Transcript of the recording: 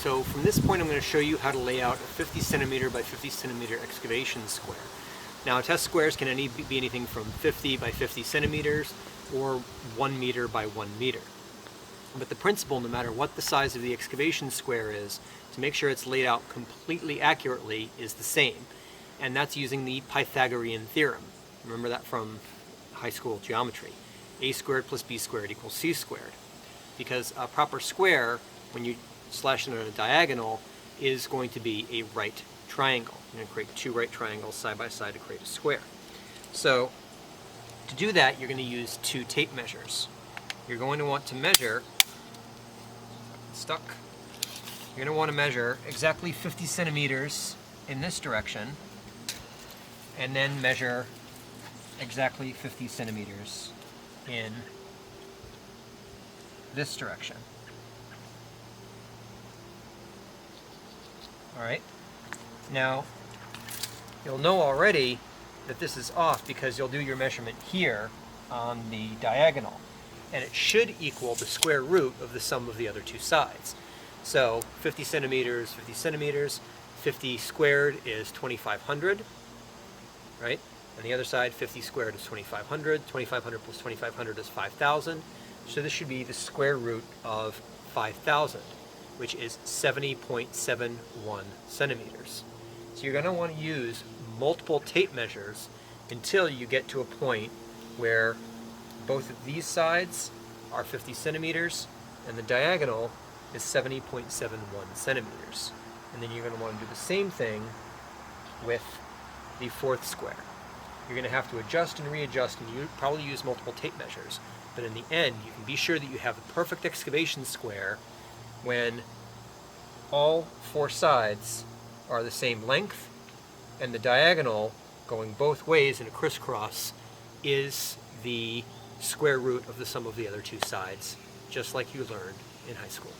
So from this point I'm going to show you how to lay out a 50 centimeter by 50 centimeter excavation square. Now test squares can be anything from 50 by 50 centimeters or 1 meter by 1 meter. But the principle, no matter what the size of the excavation square is, to make sure it's laid out completely accurately is the same. And that's using the Pythagorean theorem. Remember that from high school geometry. A squared plus b squared equals c squared. Because a proper square, when you slash it on a diagonal, is going to be a right triangle. You're going to create two right triangles side by side to create a square. So to do that, you're going to use two tape measures. You're going to want to measure, you're going to want to measure exactly 50 centimeters in this direction, and then measure exactly 50 centimeters in this direction. Alright, now you'll know already that this is off because you'll do your measurement here on the diagonal, and it should equal the square root of the sum of the other two sides. So 50 centimeters, 50 centimeters, 50 squared is 2,500, right? On the other side, 50 squared is 2,500, 2,500 plus 2,500 is 5,000, so this should be the square root of 5,000, which is 70.71 centimeters. So you're going to want to use multiple tape measures until you get to a point where both of these sides are 50 centimeters and the diagonal is 70.71 centimeters. And then you're going to want to do the same thing with the fourth square. You're going to have to adjust and readjust, and you probably use multiple tape measures. But in the end, you can be sure that you have a perfect excavation square when all four sides are the same length and the diagonal going both ways in a crisscross is the square root of the sum of the other two sides, just like you learned in high school.